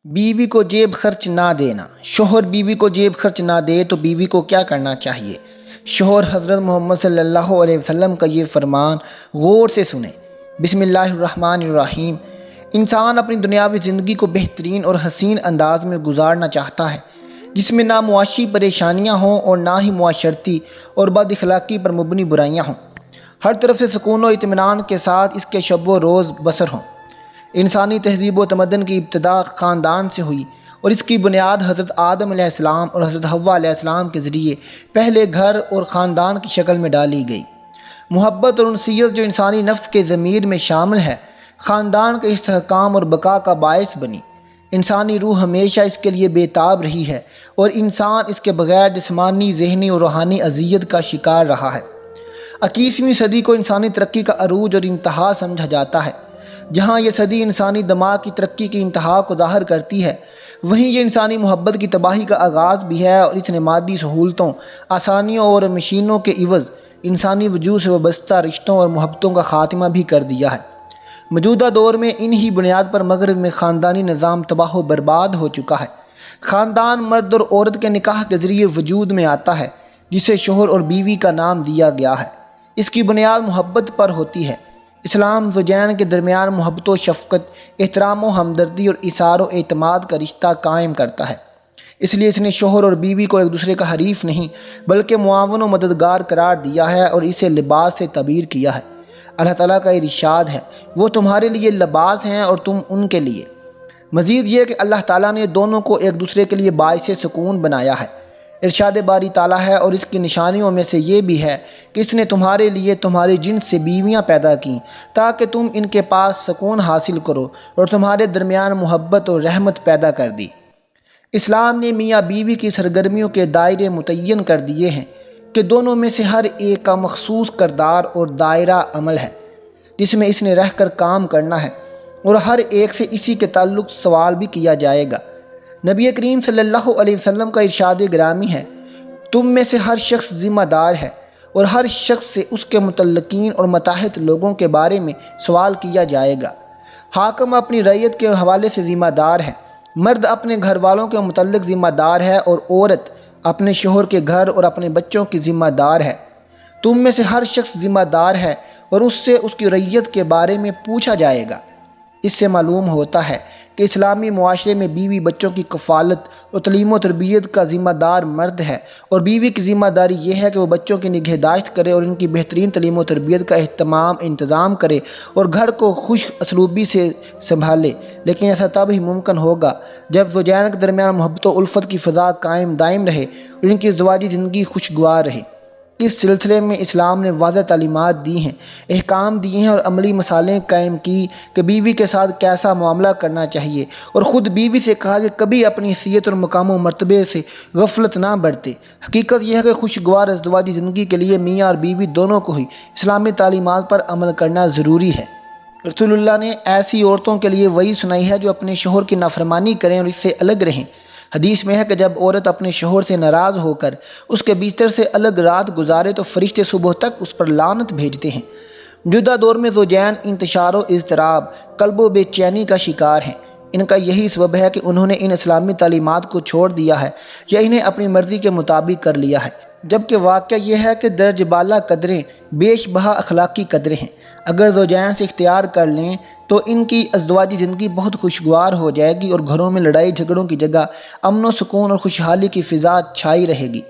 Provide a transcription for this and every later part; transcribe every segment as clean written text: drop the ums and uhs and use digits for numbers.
بیوی کو جیب خرچ نہ دینا۔ شوہر بیوی کو جیب خرچ نہ دے تو بیوی کو کیا کرنا چاہیے؟ شوہر حضرت محمد صلی اللہ علیہ وسلم کا یہ فرمان غور سے سنیں۔ بسم اللہ الرحمن الرحیم۔ انسان اپنی دنیاوی زندگی کو بہترین اور حسین انداز میں گزارنا چاہتا ہے، جس میں نہ معاشی پریشانیاں ہوں اور نہ ہی معاشرتی اور بد اخلاقی پر مبنی برائیاں ہوں۔ ہر طرف سے سکون و اطمینان کے ساتھ اس کے شب و روز بسر ہوں۔ انسانی تہذیب و تمدن کی ابتدا خاندان سے ہوئی اور اس کی بنیاد حضرت آدم علیہ السلام اور حضرت حوا علیہ السلام کے ذریعے پہلے گھر اور خاندان کی شکل میں ڈالی گئی۔ محبت اور انسیت جو انسانی نفس کے ضمیر میں شامل ہے، خاندان کے استحکام اور بقا کا باعث بنی۔ انسانی روح ہمیشہ اس کے لیے بے تاب رہی ہے اور انسان اس کے بغیر جسمانی، ذہنی اور روحانی اذیت کا شکار رہا ہے۔ 21ویں صدی کو انسانی ترقی کا عروج اور انتہا سمجھا جاتا ہے۔ جہاں یہ صدی انسانی دماغ کی ترقی کی انتہا کو ظاہر کرتی ہے، وہیں یہ انسانی محبت کی تباہی کا آغاز بھی ہے، اور اس نے مادی سہولتوں، آسانیوں اور مشینوں کے عوض انسانی وجود سے وابستہ رشتوں اور محبتوں کا خاتمہ بھی کر دیا ہے۔ موجودہ دور میں انہی بنیاد پر مغرب میں خاندانی نظام تباہ و برباد ہو چکا ہے۔ خاندان مرد اور عورت کے نکاح کے ذریعے وجود میں آتا ہے، جسے شوہر اور بیوی کا نام دیا گیا ہے۔ اس کی بنیاد محبت پر ہوتی ہے۔ اسلام زوجین کے درمیان محبت و شفقت، احترام و ہمدردی اور ایثار و اعتماد کا رشتہ قائم کرتا ہے۔ اس لیے اس نے شوہر اور بیوی کو ایک دوسرے کا حریف نہیں بلکہ معاون و مددگار قرار دیا ہے اور اسے لباس سے تعبیر کیا ہے۔ اللہ تعالیٰ کا ارشاد ہے، وہ تمہارے لیے لباس ہیں اور تم ان کے لیے۔ مزید یہ کہ اللہ تعالیٰ نے دونوں کو ایک دوسرے کے لیے باعث سکون بنایا ہے۔ ارشاد باری تعالیٰ ہے، اور اس کی نشانیوں میں سے یہ بھی ہے کہ اس نے تمہارے لیے تمہاری جنس سے بیویاں پیدا کیں تاکہ تم ان کے پاس سکون حاصل کرو، اور تمہارے درمیان محبت اور رحمت پیدا کر دی۔ اسلام نے میاں بیوی کی سرگرمیوں کے دائرے متعین کر دیے ہیں کہ دونوں میں سے ہر ایک کا مخصوص کردار اور دائرہ عمل ہے، جس میں اس نے رہ کر کام کرنا ہے، اور ہر ایک سے اسی کے تعلق سوال بھی کیا جائے گا۔ نبی کریم صلی اللہ علیہ وسلم کا ارشاد گرامی ہے، تم میں سے ہر شخص ذمہ دار ہے، اور ہر شخص سے اس کے متعلقین اور متحد لوگوں کے بارے میں سوال کیا جائے گا۔ حاکم اپنی رعیت کے حوالے سے ذمہ دار ہے، مرد اپنے گھر والوں کے متعلق ذمہ دار ہے، اور عورت اپنے شوہر کے گھر اور اپنے بچوں کی ذمہ دار ہے۔ تم میں سے ہر شخص ذمہ دار ہے اور اس سے اس کی رعیت کے بارے میں پوچھا جائے گا۔ اس سے معلوم ہوتا ہے کہ اسلامی معاشرے میں بیوی بچوں کی کفالت اور تعلیم و تربیت کا ذمہ دار مرد ہے، اور بیوی کی ذمہ داری یہ ہے کہ وہ بچوں کی نگہداشت کرے اور ان کی بہترین تعلیم و تربیت کا انتظام کرے اور گھر کو خوش اسلوبی سے سنبھالے۔ لیکن ایسا تب ہی ممکن ہوگا جب زوجین کے درمیان محبت و الفت کی فضا قائم دائم رہے اور ان کی ازدواجی زندگی خوشگوار رہے۔ اس سلسلے میں اسلام نے واضح تعلیمات دی ہیں، احکام دیے ہیں اور عملی مثالیں قائم کی کہ بیوی کے ساتھ کیسا معاملہ کرنا چاہیے، اور خود بیوی سے کہا کہ کبھی اپنی حیثیت اور مقام و مرتبے سے غفلت نہ برتے۔ حقیقت یہ ہے کہ خوشگوار ازدواجی زندگی کے لیے میاں اور بیوی دونوں کو ہی اسلامی تعلیمات پر عمل کرنا ضروری ہے۔ رسول اللہ نے ایسی عورتوں کے لیے وعید سنائی ہے جو اپنے شوہر کی نافرمانی کریں اور اس سے الگ رہیں۔ حدیث میں ہے کہ جب عورت اپنے شوہر سے ناراض ہو کر اس کے بستر سے الگ رات گزارے تو فرشتے صبح تک اس پر لعنت بھیجتے ہیں۔ موجودہ دور میں زوجین انتشار و اضطراب، قلب و بے چینی کا شکار ہیں۔ ان کا یہی سبب ہے کہ انہوں نے ان اسلامی تعلیمات کو چھوڑ دیا ہے یا انہیں اپنی مرضی کے مطابق کر لیا ہے، جبکہ واقعہ یہ ہے کہ درج بالا قدریں بیش بہا اخلاقی قدریں ہیں۔ اگر زوجین سے اختیار کر لیں تو ان کی ازدواجی زندگی بہت خوشگوار ہو جائے گی، اور گھروں میں لڑائی جھگڑوں کی جگہ امن و سکون اور خوشحالی کی فضا چھائی رہے گی۔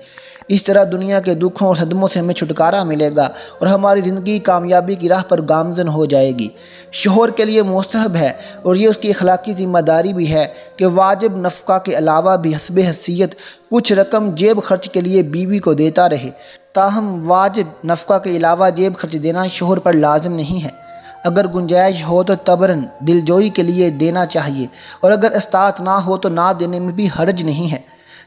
اس طرح دنیا کے دکھوں اور صدموں سے ہمیں چھٹکارا ملے گا اور ہماری زندگی کامیابی کی راہ پر گامزن ہو جائے گی۔ شوہر کے لیے مستحب ہے، اور یہ اس کی اخلاقی ذمہ داری بھی ہے کہ واجب نفقہ کے علاوہ بھی حسب حیثیت کچھ رقم جیب خرچ کے لیے بیوی کو دیتا رہے۔ تاہم واجب نفقہ کے علاوہ جیب خرچ دینا شوہر پر لازم نہیں ہے۔ اگر گنجائش ہو تو تبرن دلجوئی کے لیے دینا چاہیے، اور اگر استطاعت نہ ہو تو نہ دینے میں بھی حرج نہیں ہے،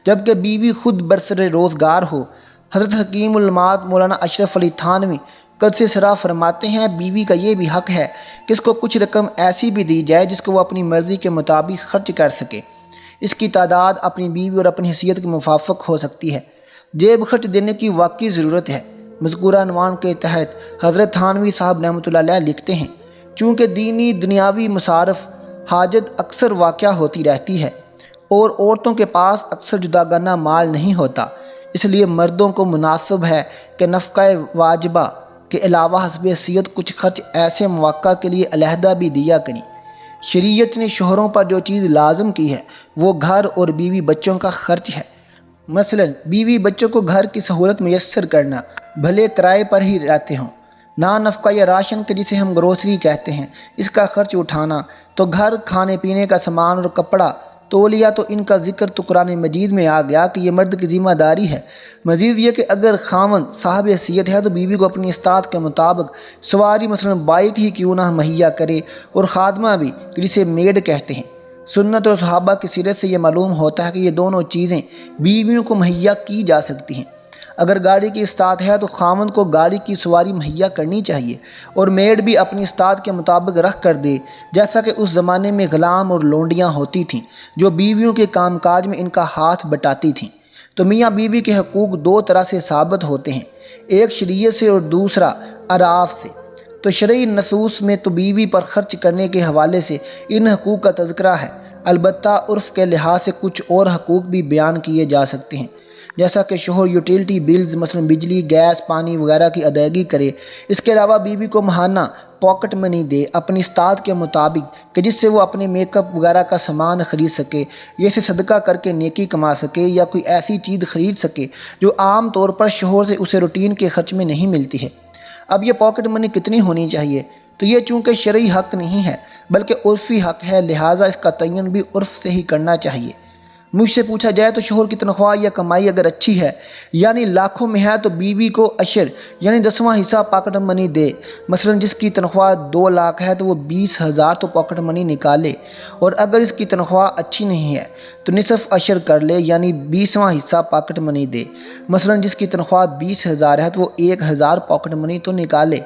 جبکہ بیوی خود برسر روزگار ہو۔ حضرت حکیم الامات مولانا اشرف علی تھانوی قدس سرا فرماتے ہیں، بیوی کا یہ بھی حق ہے کہ اس کو کچھ رقم ایسی بھی دی جائے جس کو وہ اپنی مرضی کے مطابق خرچ کر سکے۔ اس کی تعداد اپنی بیوی اور اپنی حیثیت کے موافق ہو سکتی ہے۔ جیب خرچ دینے کی واقعی ضرورت ہے۔ مذکورہ عنوان کے تحت حضرت تھانوی صاحب رحمۃ اللہ علیہ لکھتے ہیں، چونکہ دینی دنیاوی مصارف حاجت اکثر واقع ہوتی رہتی ہے، اور عورتوں کے پاس اکثر جداگانہ مال نہیں ہوتا، اس لیے مردوں کو مناسب ہے کہ نفقہ واجبہ کے علاوہ حسب حیثیت کچھ خرچ ایسے مواقع کے لیے علیحدہ بھی دیا کریں۔ شریعت نے شوہروں پر جو چیز لازم کی ہے وہ گھر اور بیوی بچوں کا خرچ ہے۔ مثلا بیوی بچوں کو گھر کی سہولت میسر کرنا، بھلے کرائے پر ہی رہتے ہوں۔ نان نفقہ یا راشن کے جسے ہم گروسری کہتے ہیں، اس کا خرچ اٹھانا، تو گھر کھانے پینے کا سامان اور کپڑا تولیہ، تو ان کا ذکر تو قرآن مجید میں آ گیا کہ یہ مرد کی ذمہ داری ہے۔ مزید یہ کہ اگر خاوند صاحب حیثیت ہے تو بیوی کو اپنی استطاعت کے مطابق سواری مثلا بائک ہی کیوں نہ مہیا کرے، اور خادمہ بھی جسے میڈ کہتے ہیں۔ سنت اور صحابہ کی سیرت سے یہ معلوم ہوتا ہے کہ یہ دونوں چیزیں بیویوں کو مہیا کی جا سکتی ہیں۔ اگر گاڑی کی استطاعت ہے تو خاوند کو گاڑی کی سواری مہیا کرنی چاہیے، اور میڈ بھی اپنی استطاعت کے مطابق رکھ کر دے، جیسا کہ اس زمانے میں غلام اور لونڈیاں ہوتی تھیں جو بیویوں کے کام کاج میں ان کا ہاتھ بٹاتی تھیں۔ تو میاں بیوی کے حقوق دو طرح سے ثابت ہوتے ہیں، ایک شریعت سے اور دوسرا اعراف سے۔ تو شرعی نصوص میں تو بیوی پر خرچ کرنے کے حوالے سے ان حقوق کا تذکرہ ہے، البتہ عرف کے لحاظ سے کچھ اور حقوق بھی بیان کیے جا سکتے ہیں، جیسا کہ شوہر یوٹیلیٹی بلز مثلا بجلی، گیس، پانی وغیرہ کی ادائیگی کرے۔ اس کے علاوہ بیوی کو ماہانہ پاکٹ منی دے اپنی استطاعت کے مطابق، کہ جس سے وہ اپنے میک اپ وغیرہ کا سامان خرید سکے، یا اسے صدقہ کر کے نیکی کما سکے، یا کوئی ایسی چیز خرید سکے جو عام طور پر شوہر سے اسے روٹین کے خرچ میں نہیں ملتی ہے۔ اب یہ پاکٹ منی کتنی ہونی چاہیے؟ تو یہ چونکہ شرعی حق نہیں ہے بلکہ عرفی حق ہے، لہٰذا اس کا تعین بھی عرف سے ہی کرنا چاہیے۔ مجھ سے پوچھا جائے تو شوہر کی تنخواہ یا کمائی اگر اچھی ہے، یعنی لاکھوں میں ہے، تو بیوی کو عشر یعنی 10واں حصہ پاکٹ منی دے۔ مثلا جس کی تنخواہ 2 لاکھ ہے تو وہ 20,000 تو پاکٹ منی نکالے، اور اگر اس کی تنخواہ اچھی نہیں ہے تو نصف عشر کر لے، یعنی 20واں حصہ پاکٹ منی دے۔ مثلا جس کی تنخواہ 20,000 ہے تو وہ 1,000 پاکٹ منی تو نکالے۔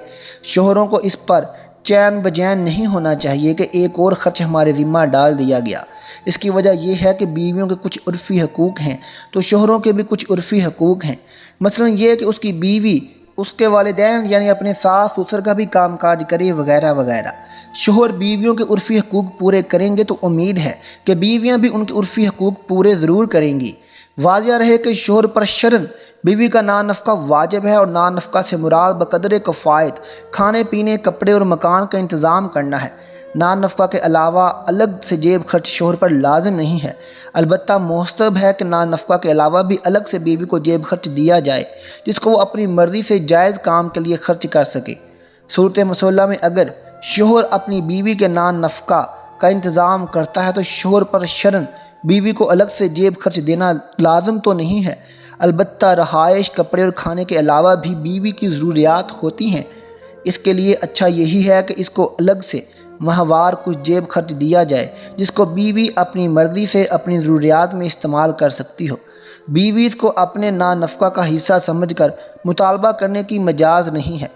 شوہروں کو اس پر چین بجین نہیں ہونا چاہیے کہ ایک اور خرچ ہمارے ذمہ ڈال دیا گیا۔ اس کی وجہ یہ ہے کہ بیویوں کے کچھ عرفی حقوق ہیں تو شوہروں کے بھی کچھ عرفی حقوق ہیں۔ مثلا یہ کہ اس کی بیوی اس کے والدین یعنی اپنے ساس سسر کا بھی کام کاج کرے وغیرہ وغیرہ۔ شوہر بیویوں کے عرفی حقوق پورے کریں گے تو امید ہے کہ بیویاں بھی ان کے عرفی حقوق پورے ضرور کریں گی۔ واضح رہے کہ شوہر پر شرعاً بیوی کا نان نفقہ واجب ہے، اور نان نفقہ سے مراد بقدر کفایت کھانے پینے، کپڑے اور مکان کا انتظام کرنا ہے۔ نان نفقہ کے علاوہ الگ سے جیب خرچ شوہر پر لازم نہیں ہے، البتہ مستحب ہے کہ نان نفقہ کے علاوہ بھی الگ سے بیوی کو جیب خرچ دیا جائے جس کو وہ اپنی مرضی سے جائز کام کے لیے خرچ کر سکے۔ صورت مسلہ میں اگر شوہر اپنی بیوی کے نان نفقہ کا انتظام کرتا ہے تو شوہر پر شرعاً بیوی کو الگ سے جیب خرچ دینا لازم تو نہیں ہے، البتہ رہائش، کپڑے اور کھانے کے علاوہ بھی بیوی کی ضروریات ہوتی ہیں۔ اس کے لیے اچھا یہی ہے کہ اس کو الگ سے ماہوار کچھ جیب خرچ دیا جائے جس کو بیوی اپنی مرضی سے اپنی ضروریات میں استعمال کر سکتی ہو۔ بیوی اس کو اپنے نان نفقہ کا حصہ سمجھ کر مطالبہ کرنے کی مجاز نہیں ہے۔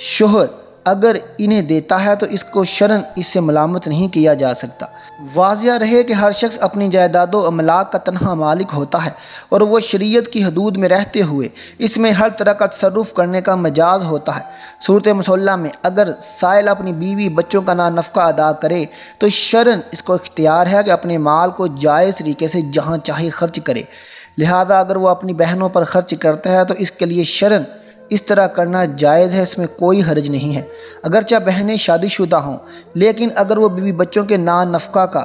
شوہر اگر انہیں دیتا ہے تو اس کو شرعاً اس سے ملامت نہیں کیا جا سکتا۔ واضح رہے کہ ہر شخص اپنی جائیداد و املاک کا تنہا مالک ہوتا ہے، اور وہ شریعت کی حدود میں رہتے ہوئے اس میں ہر طرح کا تصرف کرنے کا مجاز ہوتا ہے۔ صورت مسلہ میں اگر سائل اپنی بیوی بچوں کا نان نفقہ ادا کرے تو شرعاً اس کو اختیار ہے کہ اپنے مال کو جائز طریقے سے جہاں چاہے خرچ کرے، لہذا اگر وہ اپنی بہنوں پر خرچ کرتا ہے تو اس کے لیے شرعاً اس طرح کرنا جائز ہے، اس میں کوئی حرج نہیں ہے، اگرچہ بہنیں شادی شدہ ہوں۔ لیکن اگر وہ بیوی بچوں کے نان نفقہ کا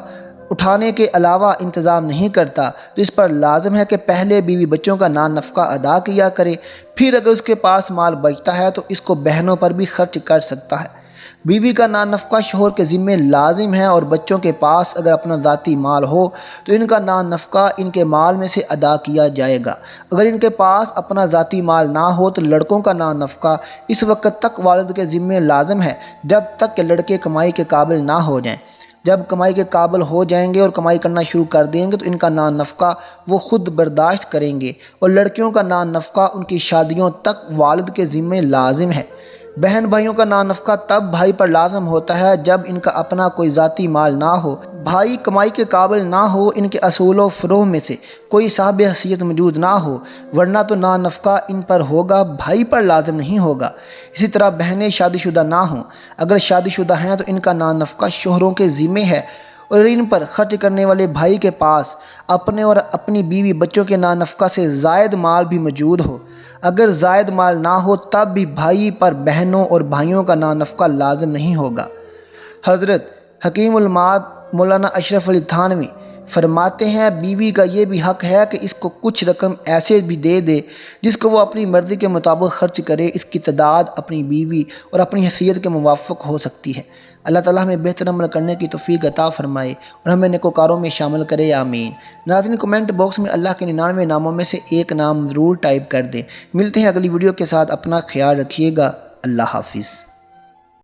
اٹھانے کے علاوہ انتظام نہیں کرتا تو اس پر لازم ہے کہ پہلے بیوی بچوں کا نان نفقہ ادا کیا کرے، پھر اگر اس کے پاس مال بچتا ہے تو اس کو بہنوں پر بھی خرچ کر سکتا ہے۔ بیوی کا نان نفقہ شوہر کے ذمے لازم ہے، اور بچوں کے پاس اگر اپنا ذاتی مال ہو تو ان کا نان نفقہ ان کے مال میں سے ادا کیا جائے گا۔ اگر ان کے پاس اپنا ذاتی مال نہ ہو تو لڑکوں کا نان نفقہ اس وقت تک والد کے ذمے لازم ہے جب تک کہ لڑکے کمائی کے قابل نہ ہو جائیں۔ جب کمائی کے قابل ہو جائیں گے اور کمائی کرنا شروع کر دیں گے تو ان کا نان نفقہ وہ خود برداشت کریں گے، اور لڑکیوں کا نان نفقہ ان کی شادیوں تک والد کے ذمے لازم ہے۔ بہن بھائیوں کا نان نفقہ تب بھائی پر لازم ہوتا ہے جب ان کا اپنا کوئی ذاتی مال نہ ہو، بھائی کمائی کے قابل نہ ہو، ان کے اصول و فروع میں سے کوئی صاحب حیثیت موجود نہ ہو، ورنہ تو نان نفقہ ان پر ہوگا، بھائی پر لازم نہیں ہوگا۔ اسی طرح بہنیں شادی شدہ نہ ہوں، اگر شادی شدہ ہیں تو ان کا نان نفقہ شوہروں کے ذمے ہے، اور ان پر خرچ کرنے والے بھائی کے پاس اپنے اور اپنی بیوی بچوں کے نانفقہ سے زائد مال بھی موجود ہو، اگر زائد مال نہ ہو تب بھی بھائی پر بہنوں اور بھائیوں کا نانفقہ لازم نہیں ہوگا۔ حضرت حکیم المات مولانا اشرف علی تھانوی فرماتے ہیں بیوی کا یہ بھی حق ہے کہ اس کو کچھ رقم ایسے بھی دے دے جس کو وہ اپنی مرضی کے مطابق خرچ کرے، اس کی تعداد اپنی بیوی اور اپنی حیثیت کے موافق ہو سکتی ہے۔ اللہ تعالیٰ ہمیں بہتر عمل کرنے کی توفیق عطا فرمائے اور ہمیں نیکوکاروں میں شامل کرے، آمین۔ ناظرین کمنٹ باکس میں اللہ کے 99 ناموں میں سے ایک نام ضرور ٹائپ کر دیں۔ ملتے ہیں اگلی ویڈیو کے ساتھ، اپنا خیال رکھیے گا، اللہ حافظ۔